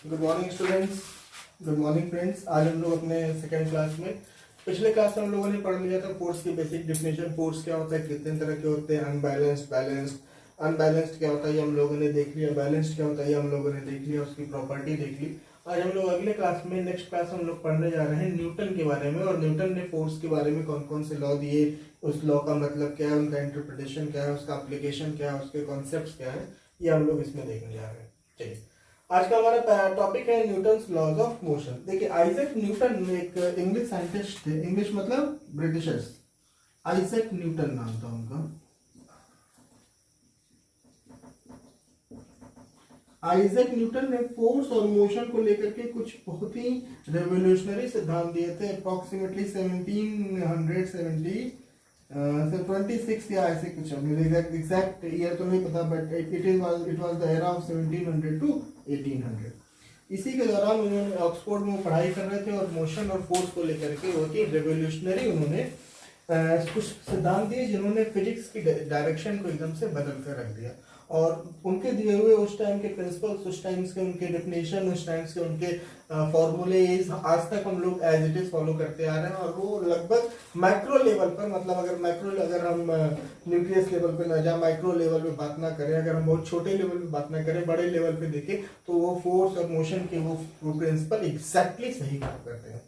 Good morning students, good morning friends. आज हम लोग अपने सेकेंड क्लास में, पिछले क्लास में हम लोगों ने पढ़ लिया था फोर्स की बेसिक डिफिनेशन। फोर्स क्या होता है, कितने तरह के होते हैं, अनबैलेंस्ड, बैलेंस्ड। अनबैलेंस्ड क्या होता है ये हम लोगों ने देख लिया, बैलेंस्ड क्या होता है ये हम लोगों ने देख लिया, उसकी प्रॉपर्टी देख ली। आज हम लोग अगले क्लास में, नेक्स्ट क्लास हम लोग पढ़ने जा रहे हैं न्यूटन के बारे में, और न्यूटन ने फोर्स के बारे में कौन कौन से लॉ दिए, उस लॉ का मतलब क्या है, उनका इंटरप्रिटेशन क्या है, उसका एप्लीकेशन क्या है, उसके कॉन्सेप्ट्स क्या है, ये हम लोग इसमें देखने जा रहे हैं। चलिए, आज का हमारा टॉपिक है न्यूटन्स लॉज ऑफ मोशन। देखिए, आइजैक न्यूटन एक इंग्लिश साइंटिस्ट थे, इंग्लिश मतलब ब्रिटिशर्स। आइजैक न्यूटन नाम था उनका। आइजैक न्यूटन ने फोर्स और मोशन को लेकर के कुछ बहुत ही रेवोल्यूशनरी सिद्धांत दिए थे। अप्रोक्सीमेटली 26 या ऐसे कुछ, एग्जैक्ट ईयर तो नहीं पता, but it was the era of 1700 to 1800। इसी के दौरान उन्होंने ऑक्सफोर्ड में पढ़ाई कर रहे थे और मोशन और फोर्स को लेकर के बहुत ही रेवोल्यूशनरी उन्होंने कुछ सिद्धांत दिए, जिन्होंने फिजिक्स की डायरेक्शन को एकदम से बदल कर रख दिया। और उनके दिए हुए उस टाइम के प्रिंसिपल्स, उस टाइम के उनके डेफिनेशन, उस टाइम के उनके फॉर्मूले आज तक हम लोग एज इट इज फॉलो करते आ रहे हैं। और वो लगभग माइक्रो लेवल पर, मतलब अगर हम न्यूक्लियस लेवल पे ना जाए, माइक्रो लेवल पे बात ना करें, अगर हम बहुत छोटे लेवल पे बात ना करें, बड़े लेवल पे देखें, तो वो फोर्स और मोशन के वो प्रिंसिपल एग्जैक्टली सही काम करते हैं।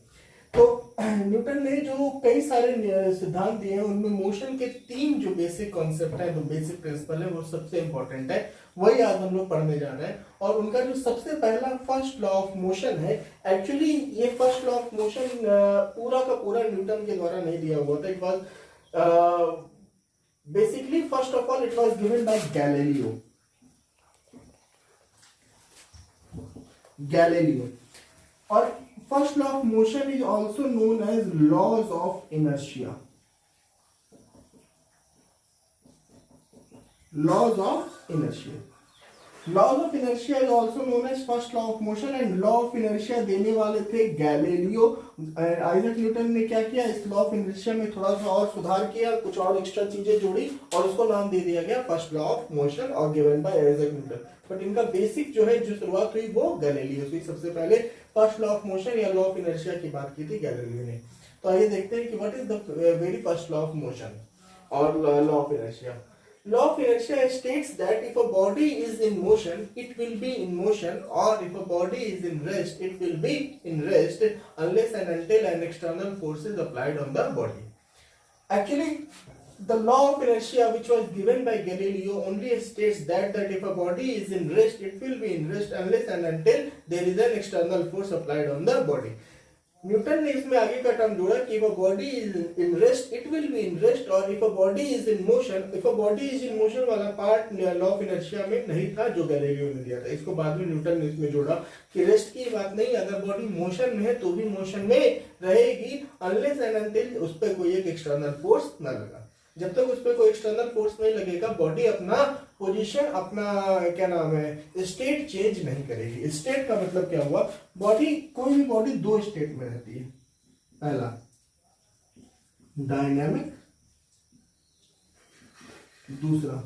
तो न्यूटन ने जो कई सारे सिद्धांत दिए हैं, उनमें मोशन के 3 जो बेसिक कॉन्सेप्ट है, जो बेसिक प्रिंसिपल है, वो सबसे इंपॉर्टेंट है। वही आज हम लोग पढ़ने जा रहे हैं। और उनका जो सबसे पहला फर्स्ट लॉ ऑफ मोशन है, एक्चुअली ये फर्स्ट लॉ ऑफ मोशन पूरा का पूरा न्यूटन के द्वारा नहीं दिया हुआ था। It was basically, first of all, it was given by Galileo. और first law of motion is also known as laws of inertia. Laws of inertia. Laws of inertia is also known as first law of motion, and law of inertia देने वाले थे Galileo. Isaac Newton ने क्या किया, इस law of inertia में थोड़ा सा और सुधार किया, कुछ और एक्स्ट्रा चीजें जोड़ी, और उसको नाम दे दिया गया फर्स्ट लॉ ऑफ मोशन, और given by Isaac Newton. But इनका बेसिक जो है, जो शुरुआत हुई, वो गैलीलियो से। सबसे पहले फर्स्ट लॉ ऑफ मोशन या लॉ ऑफ इनर्शिया की बात की थी गैलीलियो ने। तो आइए देखते हैं कि what is the very first law of motion और law of inertia. Law of inertia states that if a body is in motion, it will be in motion, or if a body is in rest, it will be in rest, unless and until an external force is applied on the body. Actually, the law of inertia, which was given by Galileo, only states that if a body is in rest, it will be in rest, unless and until there is an external force applied on the body. Newton ने इसमें आगे का term जोड़ा कि if a body is in rest, it will be in rest, और if a body is in motion, if a body is in motion वाला part law of inertia में नहीं था, जो गैलीलियो ने दिया था। इसको बाद में न्यूटन ने इसमें जोड़ा कि रेस्ट की बात नहीं, अगर बॉडी मोशन में है तो भी मोशन में रहेगी, अनलेस एंड अनटिल उस पर कोई एक एक्सटर्नल फोर्स न लगा। जब तक उस पर कोई एक्सटर्नल फोर्स नहीं लगेगा, बॉडी अपना पोजीशन, अपना क्या नाम है, स्टेट चेंज नहीं करेगी। स्टेट का मतलब क्या हुआ, बॉडी, कोई भी बॉडी 2 स्टेट में रहती है। पहला डायनामिक, दूसरा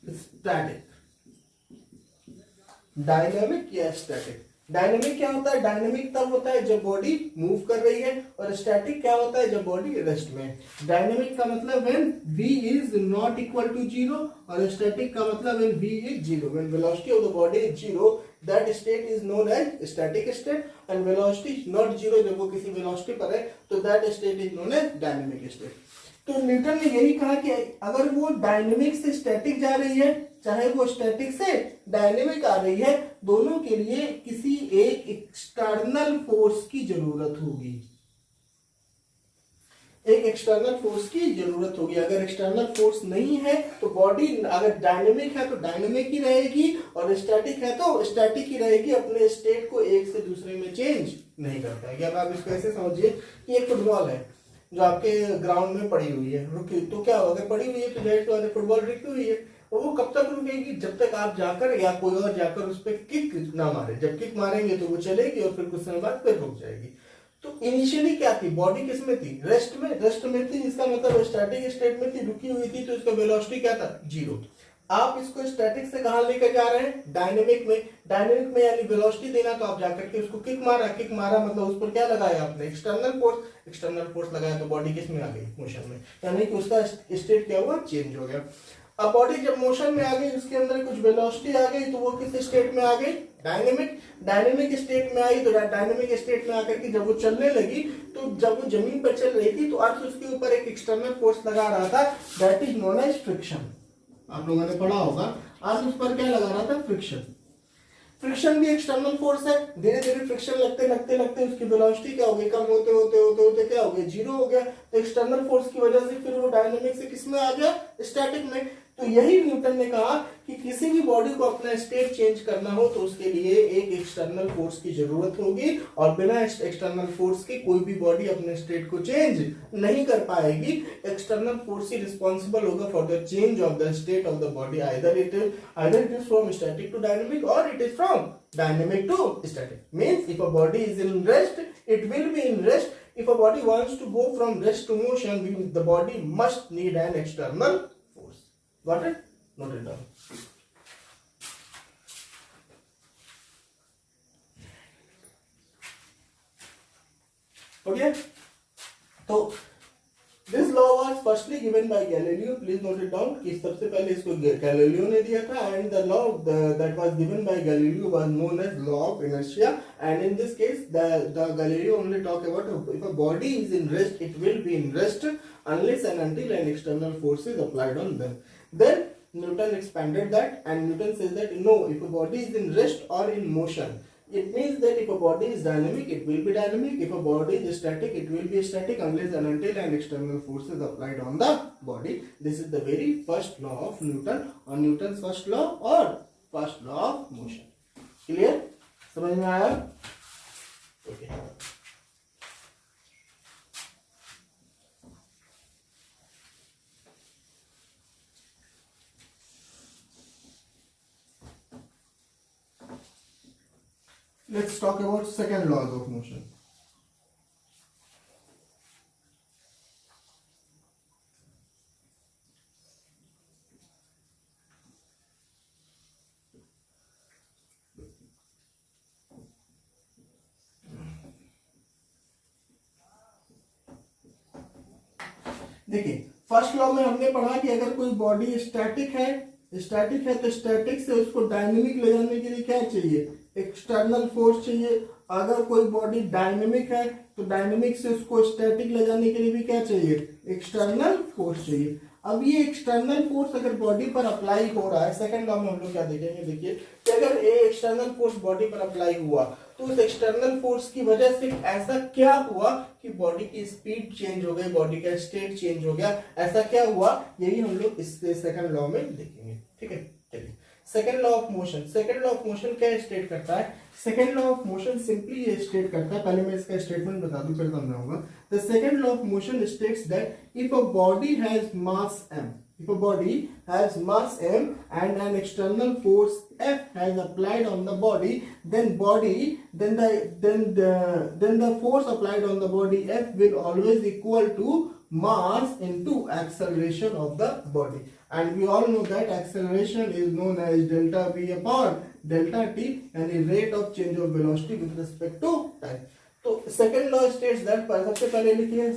स्टैटिक। डायनामिक या स्टैटिक। डायनेमिक क्या होता है, डायनेमिक तब होता है जब बॉडी मूव कर रही है, और स्टैटिक क्या होता है, जब बॉडी रेस्ट में है। डायनेमिक का मतलब when v is not equal to 0, और स्टैटिक का मतलब when v is 0, when velocity of the body is 0, that state is known as static state, and velocity is not 0, जब वो किसी वेलोसिटी पर है, तो that state is known as dynamic state. तो न्यूटन ने यही कहा कि अगर वो डायनेमिक से स्टैटिक जा रही है, चाहे वो स्टैटिक से डायनेमिक आ रही है, दोनों के लिए किसी एक एक्सटर्नल फोर्स की जरूरत होगी। एक एक्सटर्नल फोर्स की जरूरत होगी। अगर एक्सटर्नल फोर्स नहीं है तो बॉडी, अगर डायनेमिक है तो डायनेमिक ही रहेगी, और स्टैटिक है तो स्टैटिक ही रहेगी, अपने स्टेट को एक से दूसरे में चेंज नहीं कर पाएगी। अब आप इसको ऐसे समझिए कि एक फुटबॉल है जो आपके ग्राउंड में पड़ी हुई है, रुकी, तो क्या होगा, पड़ी हुई है तो जाहिर सी बात है फुटबॉल रुकी हुई है, और वो कब तक रुकेगी, जब तक आप जाकर या कोई और जाकर उस पर किक ना मारे। जब किक मारेंगे तो वो चलेगी, और फिर कुछ समय बाद फिर रुक जाएगी। तो इनिशियली क्या थी, बॉडी किस में थी, रेस्ट में थी, जिसका मतलब स्टैटिक स्टेट में थी, रुकी हुई थी, तो इसका वेलोसिटी क्या था, 0। आप इसको स्टैटिक से कहां लेकर जा रहे हैं, डायनेमिक में। डायनेमिक में यानी वेलोसिटी देना, तो आप जाकर के उसको किक मारा, किक मारा मतलब उस पर क्या लगाया आपने, एक्सटर्नल फोर्स। एक्सटर्नल फोर्स लगाया तो बॉडी किस में आ गई, मोशन में, यानी कि उसका स्टेट क्या हुआ, चेंज हो गया। अब बॉडी जब मोशन में आ गई, उसके अंदर कुछ वेलोसिटी आ गई, तो वो किस स्टेट में आ गई, डायनेमिक। डायनेमिक स्टेट में आई, तो डायनेमिक स्टेट में आकर के जब वो चलने लगी, तो जब वो जमीन पर चल रही थी, तो अर्थ उसके ऊपर एक एक्सटर्नल फोर्स लगा रहा था, that is known as friction. आप लोगों ने पढ़ा होगा, अर्थ उस पर क्या लगा रहा था, फ्रिक्शन। फ्रिक्शन भी एक्सटर्नल फोर्स है। धीरे धीरे फ्रिक्शन लगते लगते लगते उसकी वेलोसिटी क्या हो गई, कम होते होते होते होते क्या हो गया, जीरो हो गया। तो एक्सटर्नल फोर्स की वजह से फिर वो डायनेमिक से किस में आ गया, स्टैटिक में। तो यही न्यूटन ने कहा कि किसी भी बॉडी को अपना स्टेट चेंज करना हो तो उसके लिए एक एक्सटर्नल फोर्स की जरूरत होगी, और बिना एक्सटर्नल फोर्स के कोई भी बॉडी अपने स्टेट को चेंज नहीं कर पाएगी। एक्सटर्नल फोर्स ही रिस्पॉन्सिबल होगा for the change of the state of the body, either it is from static to dynamic or it is from dynamic to static. Means if a body is in rest, it will be in rest. If a body wants to go from rest to motion, the body must need an external force. Got it? Note it down. Okay? So this law was firstly given by Galileo. Please note it down कि सबसे पहले इसको Galileo ने दिया था, and the law that was given by Galileo was known as law of inertia. And in this case, the Galileo only talk about if a body is in rest, it will be in rest unless and until an external force is applied on them. Then Newton expanded that, and Newton says that no, if a body is in rest or in motion, it means that if a body is dynamic, it will be dynamic. If a body is static, it will be static unless and until an external force is applied on the body. This is the very first law of Newton, or Newton's first law or first law of motion. Clear? समझ में आया? Okay. Let's talk about second laws of motion. देखिए, first law में हमने पढ़ा कि अगर कोई बॉडी स्टैटिक है तो स्टैटिक से उसको डायनेमिक ले जाने के लिए क्या चाहिए, एक्सटर्नल फोर्स चाहिए। अगर कोई बॉडी डायनेमिक है तो डायनेमिक से उसको स्टैटिक ले जाने के लिए भी क्या चाहिए, एक्सटर्नल फोर्स चाहिए। अब ये एक्सटर्नल फोर्स अगर बॉडी पर अप्लाई हो रहा है, सेकंड लॉ में हम लोग क्या देखेंगे, देखिए कि अगर ये एक्सटर्नल फोर्स बॉडी पर अप्लाई हुआ तो उस एक्सटर्नल फोर्स की वजह से ऐसा क्या हुआ कि बॉडी की स्पीड चेंज हो गई, बॉडी का स्टेट चेंज हो गया। ऐसा क्या हुआ, यही हम लोग इस सेकंड लॉ में देखेंगे। ठीक है, चलिए second law of motion. Second law of motion क्या स्टेट करता है, second law of motion simply ये स्टेट करता है, पहले मैं इसका स्टेटमेंट बता दूं फिर समझाऊंगा। The second law of motion states that if a body has mass m, if a body has mass m and an external force F has applied on the body, then the force applied on the body F will always equal to mass into acceleration of the body. And we all know that acceleration is known as delta V upon delta t, and the rate of change of velocity with respect to time. तो second law states that, सबसे पहले लिखिए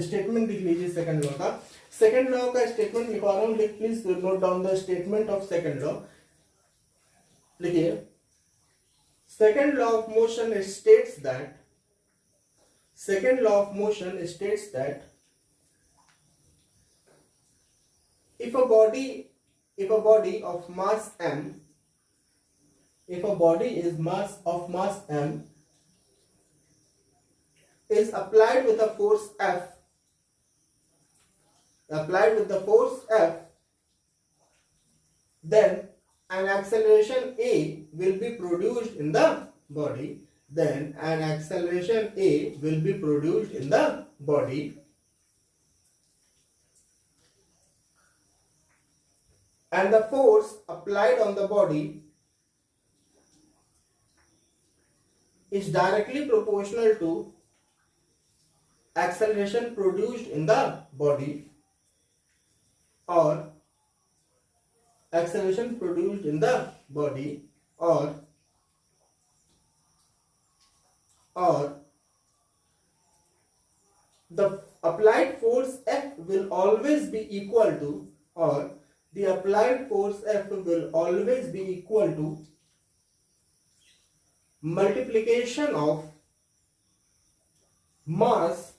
statement लिख लीजिए second law का। Second law का statement लिखवा रहा हूं, please note down the statement of second law. लिखिए, second law of motion states that, second law of motion states that if a body of mass m, if a body is mass m is applied with a force F, then an acceleration A will be produced in the body. Then an acceleration A will be produced in the body, and the force applied on the body is directly proportional to acceleration produced in the body, or acceleration produced in the body, or the applied force F will always be equal to, or the applied force F will always be equal to multiplication of mass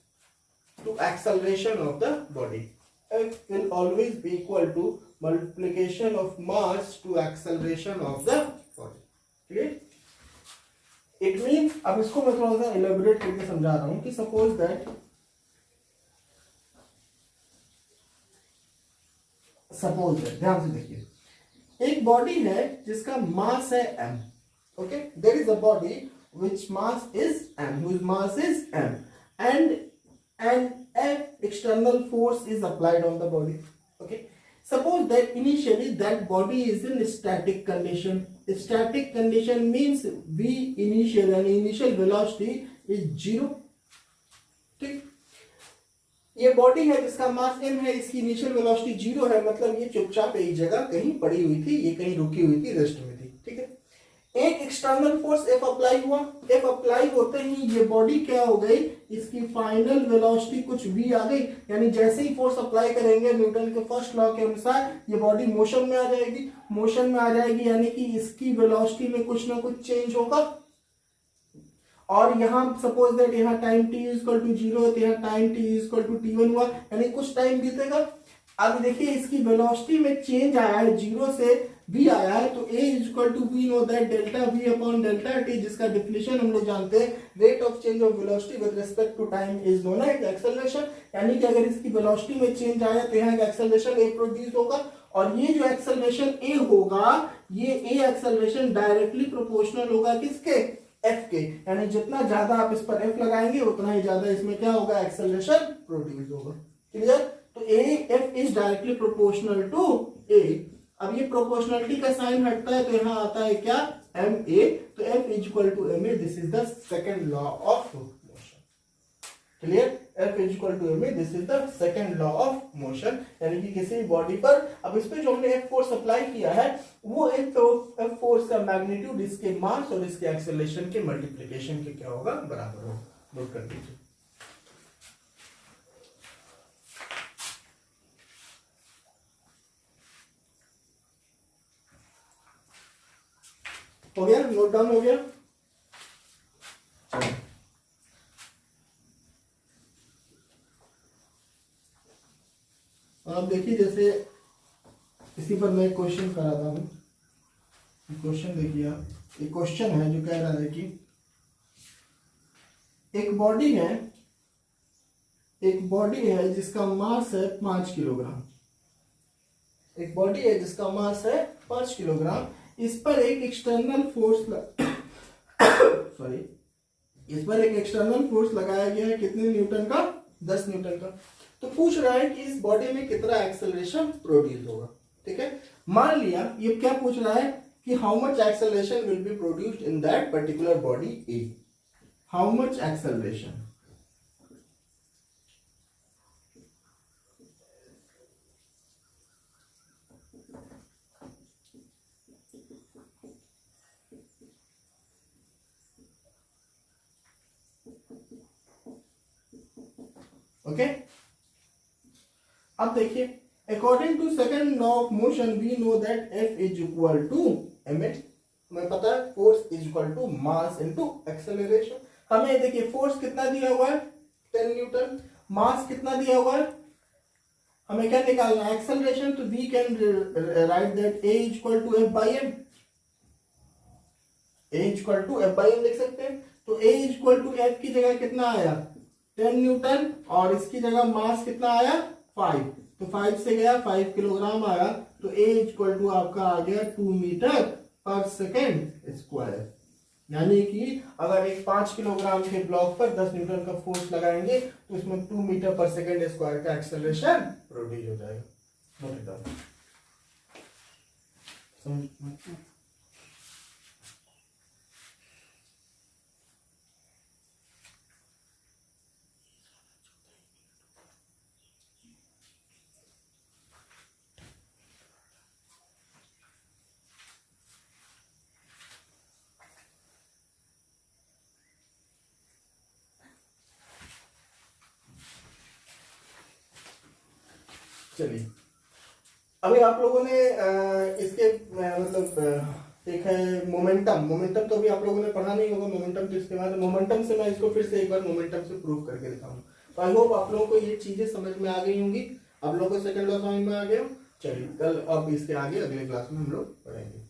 to acceleration of the body. F will always be equal to multiplication of mass to acceleration of the body. ठीक है? It means, अब इसको मैं थोड़ा सा elaborate करके समझा रहा हूं कि suppose that ध्यान से देखिए, एक बॉडी है जिसका मास है m. Okay, there is a body which mass is m, whose mass is m, and an external force is applied on the body. Okay, suppose that initially that body is in static condition. Static condition means v initial, and initial velocity is 0. ठीक, ये body है जिसका मास m है, इसकी initial velocity 0 है, मतलब ये चुपचाप एक जगह कहीं पड़ी हुई थी, ये कहीं रुकी हुई थी, रेस्ट में थी. ठीक है, एक एक्सटर्नल फोर्स F अप्लाई हुआ. F अप्लाई होते ही ये बॉडी क्या हो गई, इसकी फाइनल वेलोसिटी कुछ v आ गई. यानी जैसे ही फोर्स अप्लाई करेंगे न्यूटन के फर्स्ट लॉ के अनुसार ये बॉडी मोशन में आ जाएगी. मोशन में आ जाएगी यानी कि इसकी वेलोसिटी में कुछ ना कुछ चेंज होगा. और यहाँ सपोज दैट यहाँ टाइम t इक्वल टू 0 है, तो यहाँ time t equal to t1 हुआ, यानी कुछ टाइम बीतेगा. अब देखिए इसकी वेलोसिटी में चेंज आया है, 0 से v आया है, तो a equal to we know that delta v upon delta t, जिसका डिफिनेशन हम लोग जानते हैं, rate of change of velocity with respect to time is known as acceleration. यानी कि अगर इसकी वेलोसिटी में चेंज आया तो यहाँ एक्सेलरेशन a प्रोड्यूस होगा, और ये जो एक्सेलरेशन a होगा, ये a एक्सेलरेशन डायरेक्टली प्रोपोर्शनल होगा किसके, f के. यानी जितना ज्यादा आप इस पर f लगाएंगे उतना ही ज्यादा इसमें क्या होगा, एक्सेलरेशन प्रोड्यूस होगा. क्लियर? तो f is directly proportional to a. अब ये प्रोपोर्शनलिटी का साइन हटता है तो यहाँ आता है क्या, ma. तो f is equal to ma. This is the second law of motion. Clear? f is equal to ma. This is the second law of motion. यानी कि किसी बॉडी पर अब इस पे जो हमने f फोर्स अप्लाई किया है, वो एक तो f फोर्स का मैग्नीट्यूड इसके मास और इसके एक्सेलरेशन के मल्टीप्लिकेशन के क्या होगा, बराबर होगा. नोट कर लीजिए. हो गया, नोट डाउन हो गया. आप देखिए जैसे इसी पर मैं क्वेश्चन कराता हूं. क्वेश्चन देखिए आप, एक क्वेश्चन है जो कह रहा है कि एक बॉडी है जिसका मास है 5 किलोग्राम. एक बॉडी है जिसका मास है 5 किलोग्राम. इस पर एक एक्सटर्नल फोर्स इस पर एक एक्सटर्नल फोर्स लगाया गया है, कितने न्यूटन का, 10 न्यूटन का. तो पूछ रहा है कि इस बॉडी में कितना एक्सेलरेशन प्रोड्यूस होगा. ठीक है, मान लिया ये क्या पूछ रहा है कि how much acceleration will be produced in that particular body A. How much acceleration, okay. अब देखिए, according to second law of motion we know that F is equal to ma. हमें पता है force is equal to mass into acceleration. हमें देखिए force कितना दिया हुआ है, 10 न्यूटन. मास कितना दिया हुआ है, हमें क्या निकालना है, एक्सेलरेशन. तो we can write that a is equal to f by m. a is equal to f by m लिख सकते हैं. तो a is equal to f की जगह कितना आया, 10 न्यूटन, और इसकी जगह मास कितना आया, 5. तो 5 से गया 5 किलोग्राम आया. तो a इक्वल टू आपका आ गया 2 मीटर पर सेकेंड स्क्वायर. यानी कि अगर एक 5 किलोग्राम के ब्लॉक पर 10 न्यूटन का फोर्स लगाएंगे तो इसमें 2 मीटर पर सेकेंड स्क्वायर का एक्सेलरेशन प्रोड्यूस हो जाएगा. चलिए, अभी आप लोगों ने इसके एक है मोमेंटम। मोमेंटम तो अभी आप लोगों ने पढ़ा नहीं होगा। मोमेंटम तो इसके बाद मोमेंटम से मैं इसको फिर से एक बार मोमेंटम से प्रूव करके दिखाऊंगा। तो आई होप आप लोगों को ये चीजें समझ में आ गई होंगी। आप लोगों को सेकंड लॉ समझ में आ गया। चलिए, कल अब इसके आगे अगले क्लास में हम लोग पढ़ेंगे।